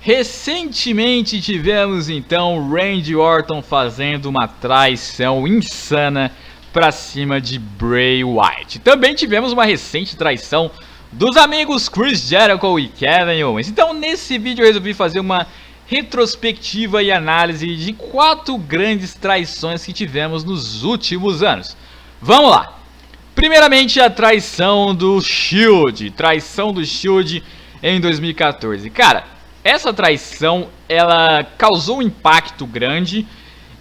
Recentemente tivemos então Randy Orton fazendo uma traição insana pra cima de Bray Wyatt. Também tivemos uma recente traição dos amigos Chris Jericho e Kevin Owens. Então nesse vídeo eu resolvi fazer uma retrospectiva e análise de 4 grandes traições que tivemos nos últimos anos. Vamos lá! Primeiramente a traição do Shield. Traição do Shield em 2014. Cara, essa traição ela causou um impacto grande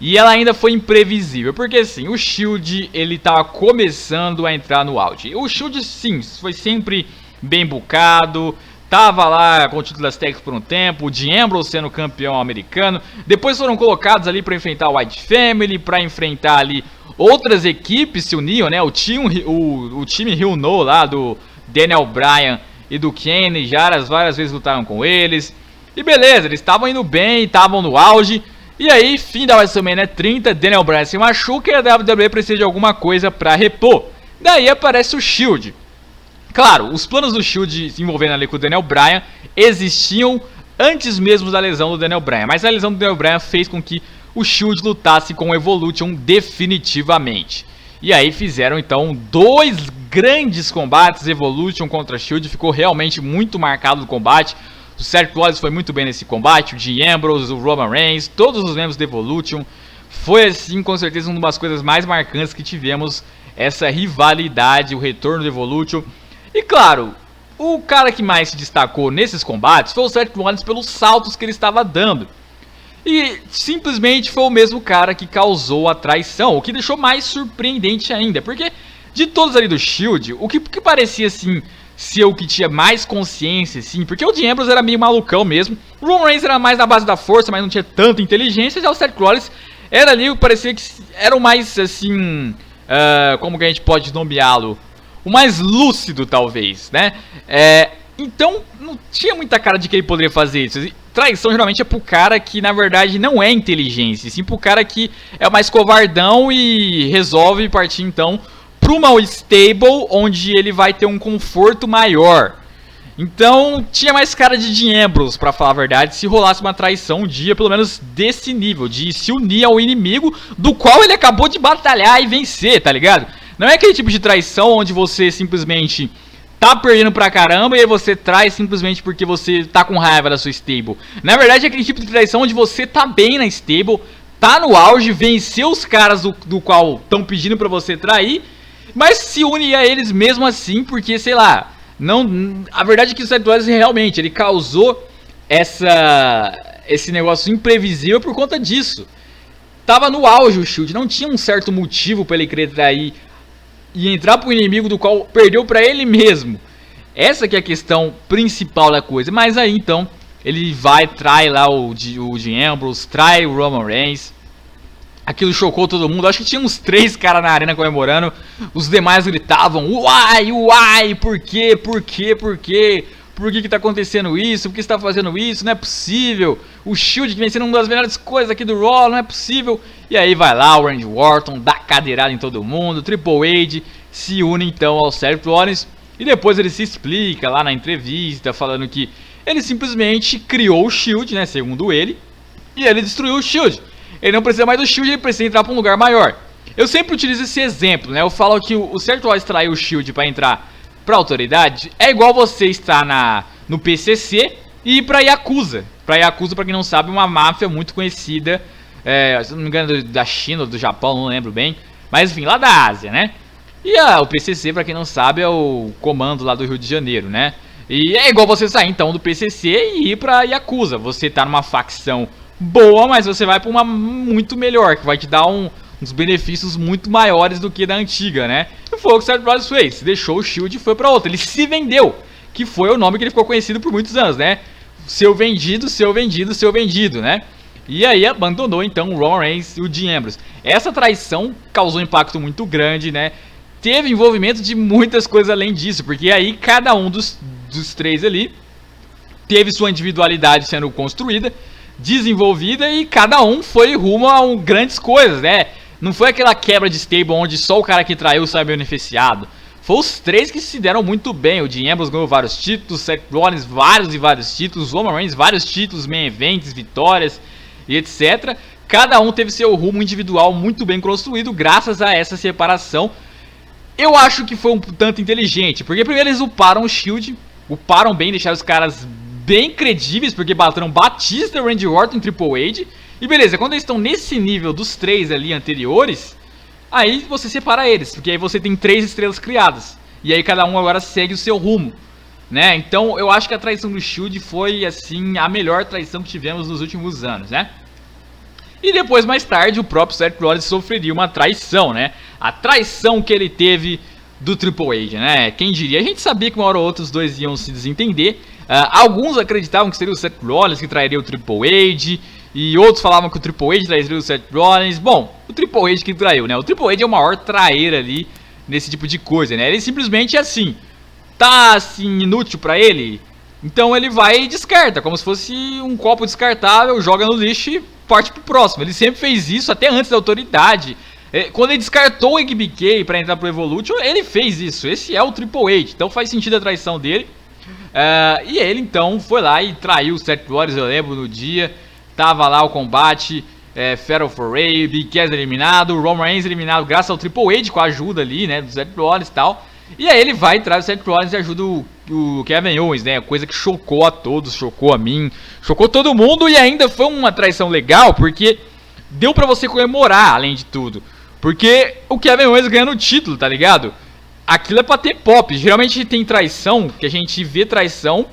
e ela ainda foi imprevisível. Porque assim, o Shield ele estava começando a entrar no auge. O Shield sim, foi sempre bem bucado. Tava lá com o título das tags por um tempo, o Dean Ambrose sendo campeão americano. Depois foram colocados ali para enfrentar o Wyatt Family, para enfrentar ali outras equipes se uniam, né? O time Hell No lá do Daniel Bryan e do Kenny Jarrett várias vezes lutaram com eles. E beleza, eles estavam indo bem, estavam no auge. E aí, fim da WrestleMania 30, Daniel Bryan se machuca e a WWE precisa de alguma coisa para repor. Daí aparece o Shield. Claro, os planos do Shield envolvendo ali com o Daniel Bryan existiam antes mesmo da lesão do Daniel Bryan. Mas a lesão do Daniel Bryan fez com que o Shield lutasse com o Evolution definitivamente. E aí fizeram então 2 grandes combates, Evolution contra Shield, ficou realmente muito marcado o combate. O Seth Rollins foi muito bem nesse combate, o Dean Ambrose, o Roman Reigns, todos os membros do Evolution. Foi assim com certeza uma das coisas mais marcantes que tivemos, essa rivalidade, o retorno do Evolution. E claro, o cara que mais se destacou nesses combates foi o Seth Rollins pelos saltos que ele estava dando. E simplesmente foi o mesmo cara que causou a traição, o que deixou mais surpreendente ainda. Porque de todos ali do Shield, o que parecia assim ser o que tinha mais consciência, assim, porque o Dean Ambrose era meio malucão mesmo. O Roman Reigns era mais na base da força, mas não tinha tanta inteligência. Já o Seth Rollins era ali, parecia que era o mais assim, como que a gente pode nomeá-lo? O mais lúcido talvez, né? Então não tinha muita cara de que ele poderia fazer isso. Traição geralmente é pro cara que na verdade não é inteligência, sim pro cara que é o mais covardão e resolve partir então para uma stable onde ele vai ter um conforto maior. Então tinha mais cara de Dean Ambrose, pra falar a verdade, se rolasse uma traição um dia, pelo menos desse nível, de se unir ao inimigo do qual ele acabou de batalhar e vencer, tá ligado? Não é aquele tipo de traição onde você simplesmente tá perdendo pra caramba e aí você trai simplesmente porque você tá com raiva da sua stable. Na verdade é aquele tipo de traição onde você tá bem na stable, tá no auge, venceu os caras do qual estão pedindo pra você trair, mas se une a eles mesmo assim, porque, sei lá, não, a verdade é que o Seth Rollins realmente, ele causou esse negócio imprevisível por conta disso. Tava no auge o Shield, não tinha um certo motivo pra ele querer trair e entrar pro inimigo do qual perdeu pra ele mesmo. Essa que é a questão principal da coisa. Mas aí, então, ele trai lá o Dean Ambrose, trai o Roman Reigns. Aquilo chocou todo mundo, acho que tinha uns 3 caras na arena comemorando. Os demais gritavam, uai, por quê? Por que tá acontecendo isso? Por que você tá fazendo isso? Não é possível. O Shield que vem sendo uma das melhores coisas aqui do Raw, não é possível. E aí vai lá o Randy Orton, dá cadeirada em todo mundo. Triple H se une então ao Seth Rollins. E depois ele se explica lá na entrevista, falando que ele simplesmente criou o Shield, né, segundo ele. E ele destruiu o Shield. Ele não precisa mais do Shield, ele precisa entrar para um lugar maior. Eu sempre utilizo esse exemplo, né? Eu falo que o Seth Rollins traiu o Shield para entrar pra autoridade. É igual você estar no PCC e ir pra Yakuza. Pra Yakuza, pra quem não sabe, é uma máfia muito conhecida. Se não me engano, da China ou do Japão, não lembro bem. Mas enfim, lá da Ásia, né? E o PCC, pra quem não sabe, é o comando lá do Rio de Janeiro, né? E é igual você sair então do PCC e ir pra Yakuza. Você tá numa facção boa, mas você vai pra uma muito melhor, que vai te dar uns benefícios muito maiores do que da antiga, né? E foi o que o Seth Rollins fez, deixou o Shield e foi pra outra. Ele se vendeu, que foi o nome que ele ficou conhecido por muitos anos, né? Seu vendido, né? E aí abandonou então o Roman Reigns e o Dean Ambrose. Essa traição causou um impacto muito grande, né? Teve envolvimento de muitas coisas além disso, porque aí cada um dos 3 ali teve sua individualidade sendo construída, desenvolvida, e cada um foi rumo a grandes coisas, né? Não foi aquela quebra de stable onde só o cara que traiu sai beneficiado. Foi os três que se deram muito bem. O Dean Ambrose ganhou vários títulos, Seth Rollins vários e vários títulos, Roman Reigns vários títulos, main events, vitórias e etc. Cada um teve seu rumo individual muito bem construído graças a essa separação. Eu acho que foi um tanto inteligente, porque primeiro eles uparam o Shield, uparam bem, deixaram os caras bem credíveis, porque bateram Batista, Randy Orton e Triple H. E beleza, quando eles estão nesse nível dos três ali anteriores, aí você separa eles, porque aí você tem 3 estrelas criadas. E aí cada um agora segue o seu rumo, né? Então eu acho que a traição do Shield foi, assim, a melhor traição que tivemos nos últimos anos, né? E depois, mais tarde, o próprio Seth Rollins sofreria uma traição, né? A traição que ele teve do Triple H, né? Quem diria? A gente sabia que uma hora ou outra os dois iam se desentender. Alguns acreditavam que seria o Seth Rollins que trairia o Triple H, e outros falavam que o Triple H trairia o Seth Rollins. Bom, o Triple H que traiu, né? O Triple H é o maior traíra ali nesse tipo de coisa, né? Ele simplesmente é assim, tá assim, inútil pra ele, então ele vai e descarta, como se fosse um copo descartável, joga no lixo e parte pro próximo. Ele sempre fez isso, até antes da autoridade. Quando ele descartou o HBK pra entrar pro Evolution, ele fez isso. Esse é o Triple H, então faz sentido a traição dele. E ele então foi lá e traiu o Seth Rollins, eu lembro no dia. Tava lá o combate, Fatal 4-Way, Big Cass eliminado, Roman Reigns eliminado graças ao Triple H, com a ajuda ali, né, do Seth Rollins e tal. E aí ele vai e traz o Seth Rollins e ajuda o Kevin Owens, né, coisa que chocou a todos, chocou a mim, chocou todo mundo. E ainda foi uma traição legal, porque deu pra você comemorar, além de tudo. Porque o Kevin Owens ganhando o título, tá ligado? Aquilo é pra ter pop. Geralmente tem traição, que a gente vê traição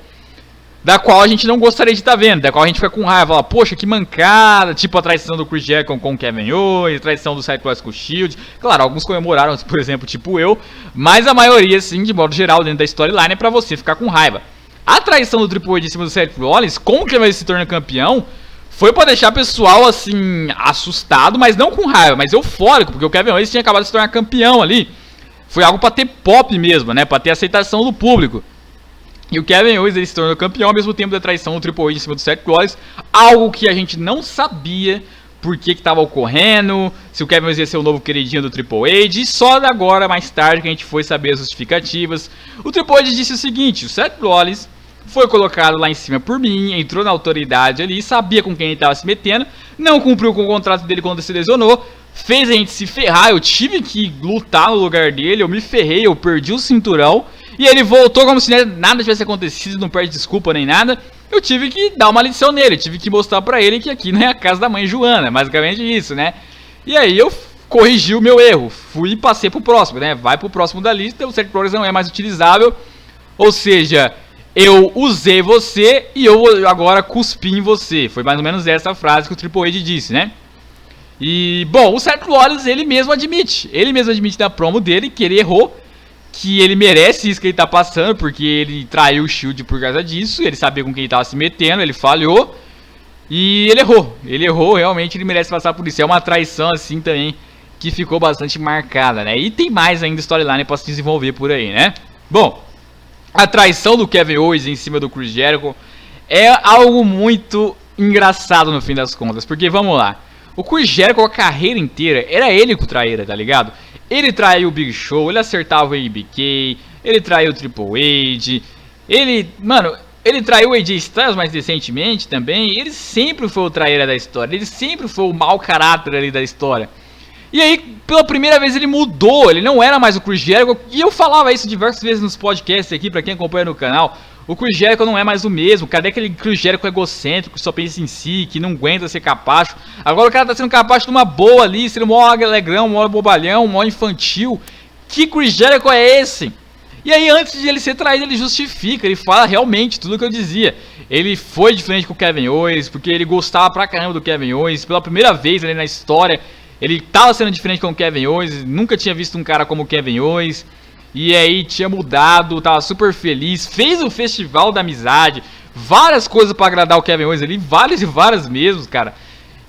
da qual a gente não gostaria de estar vendo, da qual a gente fica com raiva, fala, poxa, que mancada, tipo a traição do Chris Jericho com o Kevin Owens, a traição do Seth Rollins com o Shield. Claro, alguns comemoraram, por exemplo, tipo eu, mas a maioria, assim, de modo geral, dentro da storyline, é pra você ficar com raiva. A traição do Triple H em cima do Seth Rollins, com o Kevin Owens se torna campeão, foi pra deixar o pessoal, assim, assustado, mas não com raiva, mas eufórico, porque o Kevin Owens tinha acabado de se tornar campeão ali. Foi algo pra ter pop mesmo, né, pra ter aceitação do público. E o Kevin Owens ele se tornou campeão ao mesmo tempo da traição do Triple H em cima do Seth Rollins. Algo que a gente não sabia por que estava ocorrendo, se o Kevin Owens ia ser o novo queridinho do Triple H. E só agora, mais tarde, que a gente foi saber as justificativas. O Triple H disse o seguinte: o Seth Rollins foi colocado lá em cima por mim, entrou na autoridade ali, sabia com quem ele estava se metendo, não cumpriu com o contrato dele quando se lesionou, fez a gente se ferrar, eu tive que lutar no lugar dele, eu me ferrei, eu perdi o cinturão. E ele voltou como se nada tivesse acontecido, não perde desculpa nem nada. Eu tive que dar uma lição nele, tive que mostrar pra ele que aqui não é a casa da mãe Joana, basicamente isso, né? E aí eu corrigi o meu erro, fui e passei pro próximo, né? Vai pro próximo da lista, o Seth Rollins não é mais utilizável. Ou seja, eu usei você e eu agora cuspi em você. Foi mais ou menos essa frase que o Triple H disse, né? E, bom, o Seth Rollins, ele mesmo admite na promo dele que ele errou, que ele merece isso que ele tá passando, porque ele traiu o Shield por causa disso, ele sabia com quem ele tava se metendo, ele falhou, e ele errou, realmente ele merece passar por isso. É uma traição assim também, que ficou bastante marcada, né, e tem mais ainda storyline pra se desenvolver por aí, né. Bom, a traição do Kevin Owens em cima do Chris Jericho é algo muito engraçado no fim das contas, porque vamos lá, o Chris Jericho a carreira inteira, era ele que o traíra, tá ligado? Ele traiu o Big Show, ele acertava o ABK, ele traiu o Triple H, ele traiu o AJ Styles mais recentemente também. Ele sempre foi o traíra da história, ele sempre foi o mau caráter ali da história. E aí, pela primeira vez ele mudou, ele não era mais o Chris Jericho, e eu falava isso diversas vezes nos podcasts aqui, pra quem acompanha no canal. O Chris Jericho não é mais o mesmo, cadê aquele Chris Jericho egocêntrico que só pensa em si, que não aguenta ser capacho? Agora o cara tá sendo capacho de uma boa ali, sendo mó alegrão, mó bobalhão, mó infantil. Que Chris Jericho é esse? E aí antes de ele ser traído ele justifica, ele fala realmente tudo o que eu dizia. Ele foi diferente com o Kevin Owens, porque ele gostava pra caramba do Kevin Owens, pela primeira vez ali na história, ele tava sendo diferente com o Kevin Owens, nunca tinha visto um cara como o Kevin Owens. E aí tinha mudado, tava super feliz, fez o festival da amizade, várias coisas pra agradar o Kevin Owens ali, várias e várias mesmo, cara.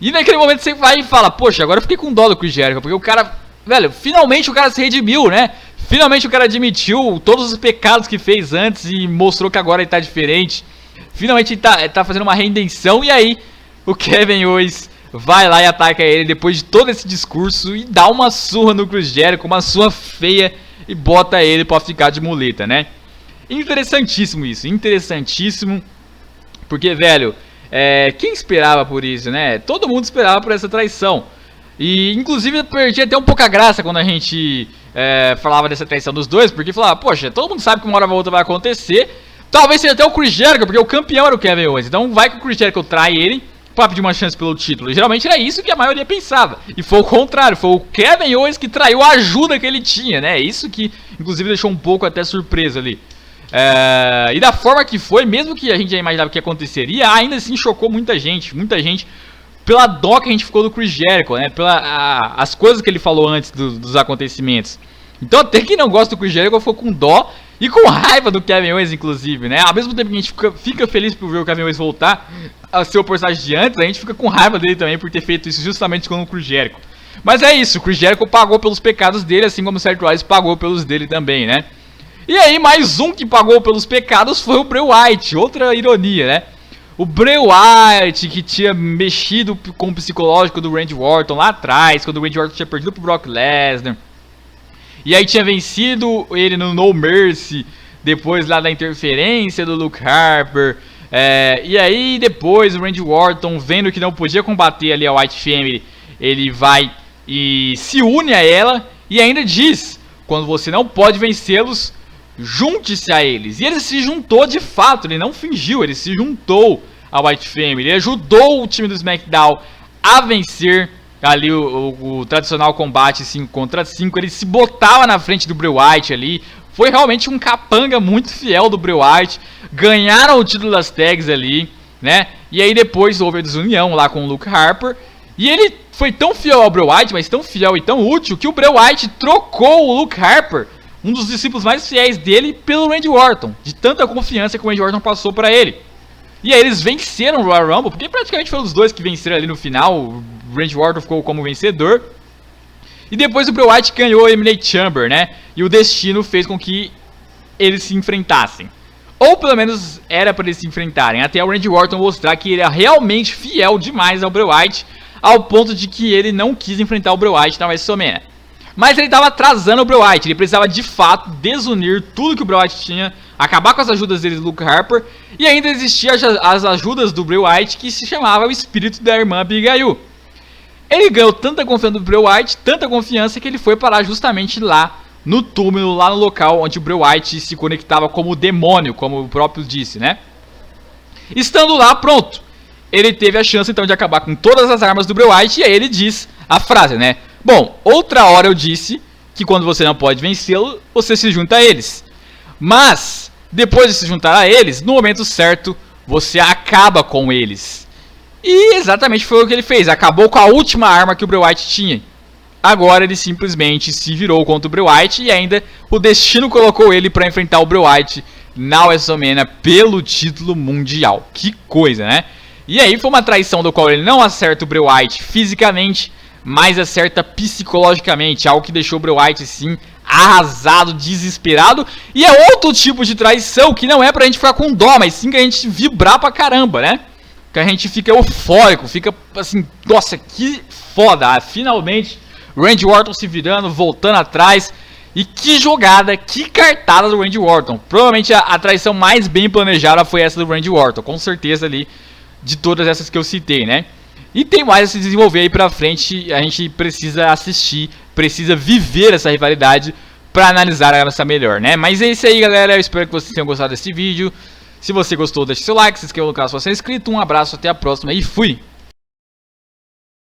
E naquele momento você vai e fala, poxa, agora eu fiquei com dó do Chris Jericho, porque o cara, velho, finalmente o cara se redimiu, né? Finalmente o cara admitiu todos os pecados que fez antes e mostrou que agora ele tá diferente. Finalmente ele tá fazendo uma redenção, e aí o Kevin Owens vai lá e ataca ele depois de todo esse discurso e dá uma surra no Chris Jericho, uma surra feia. e bota ele pra ficar de muleta, né? Interessantíssimo isso, interessantíssimo. Porque, velho, quem esperava por isso, né? Todo mundo esperava por essa traição. E, inclusive, eu perdi até um pouco a graça quando a gente falava dessa traição dos dois. Porque falava, poxa, todo mundo sabe que uma hora ou outra vai acontecer. Talvez seja até o Chris Jericho, porque o campeão era o Kevin Owens. Então vai que o Chris Jericho trai ele pra pedir uma chance pelo título. E geralmente era isso que a maioria pensava. E foi o contrário, foi o Kevin Owens que traiu a ajuda que ele tinha, né? Isso que, inclusive, deixou um pouco até surpresa ali. E da forma que foi, mesmo que a gente já imaginava que aconteceria, ainda assim chocou muita gente pela dó que a gente ficou do Chris Jericho, né? As coisas que ele falou antes dos acontecimentos. Então até quem não gosta do Chris Jericho ficou com dó e com raiva do Kevin Owens, inclusive, né? Ao mesmo tempo que a gente fica feliz por ver o Kevin Owens voltar a ser o personagem de antes, a gente fica com raiva dele também por ter feito isso justamente com o Chris Jericho. Mas é isso, o Chris Jericho pagou pelos pecados dele, assim como o Seth Rollins pagou pelos dele também, né? E aí, mais um que pagou pelos pecados foi o Bray Wyatt, outra ironia, né? O Bray Wyatt, que tinha mexido com o psicológico do Randy Orton lá atrás, quando o Randy Orton tinha perdido pro Brock Lesnar. E aí tinha vencido ele no No Mercy, depois lá da interferência do Luke Harper. E aí depois o Randy Orton, vendo que não podia combater ali a Wyatt Family, ele vai e se une a ela e ainda diz, quando você não pode vencê-los, junte-se a eles. E ele se juntou de fato, ele não fingiu, ele se juntou a Wyatt Family. Ele ajudou o time do SmackDown a vencer ali o tradicional combate 5 contra 5. Ele se botava na frente do Bray Wyatt ali. Foi realmente um capanga muito fiel do Bray Wyatt. Ganharam o título das tags ali, né? E aí depois houve a desunião lá com o Luke Harper. E ele foi tão fiel ao Bray Wyatt, mas tão fiel e tão útil, que o Bray Wyatt trocou o Luke Harper, um dos discípulos mais fiéis dele, pelo Randy Orton, de tanta confiança que o Randy Orton passou pra ele. E aí eles venceram o Royal Rumble, porque praticamente foram os dois que venceram ali no final. O Randy Orton ficou como vencedor. E depois o Bray Wyatt ganhou o Eliminate Chamber, né? E o destino fez com que eles se enfrentassem. Ou pelo menos era para eles se enfrentarem, até o Randy Orton mostrar que ele é realmente fiel demais ao Bray Wyatt, ao ponto de que ele não quis enfrentar o Bray Wyatt na WrestleMania. Mas ele estava atrasando o Bray Wyatt, ele precisava de fato desunir tudo que o Bray Wyatt tinha, acabar com as ajudas dele do Luke Harper, e ainda existiam as ajudas do Bray Wyatt, que se chamava o espírito da irmã Abigail. Ele ganhou tanta confiança do Bray Wyatt, tanta confiança, que ele foi parar justamente lá no túmulo, lá no local onde o Bray Wyatt se conectava como demônio, como o próprio disse, né? Estando lá, pronto, ele teve a chance então de acabar com todas as armas do Bray Wyatt, e aí ele diz a frase, né? Bom, outra hora eu disse que quando você não pode vencê-lo, você se junta a eles. Mas, depois de se juntar a eles, no momento certo, você acaba com eles. E exatamente foi o que ele fez, acabou com a última arma que o Bray Wyatt tinha. Agora ele simplesmente se virou contra o Bray Wyatt e ainda o destino colocou ele para enfrentar o Bray Wyatt na WrestleMania pelo título mundial. Que coisa, né? E aí foi uma traição do qual ele não acerta o Bray Wyatt fisicamente, mas acerta psicologicamente, algo que deixou o Bray Wyatt sim arrasado, desesperado. E é outro tipo de traição que não é pra gente ficar com dó, mas sim que a gente vibrar pra caramba, né? Que a gente fica eufórico, fica assim, nossa, que foda, finalmente Randy Orton se virando, voltando atrás. E que jogada, que cartada do Randy Orton. Provavelmente a traição mais bem planejada foi essa do Randy Orton, com certeza ali, de todas essas que eu citei, né? E tem mais a se desenvolver aí pra frente, a gente precisa assistir, precisa viver essa rivalidade pra analisar essa melhor, né? Mas é isso aí, galera, eu espero que vocês tenham gostado desse vídeo. Se você gostou, deixe seu like, se inscreva no canal se você é inscrito, um abraço, até a próxima e fui!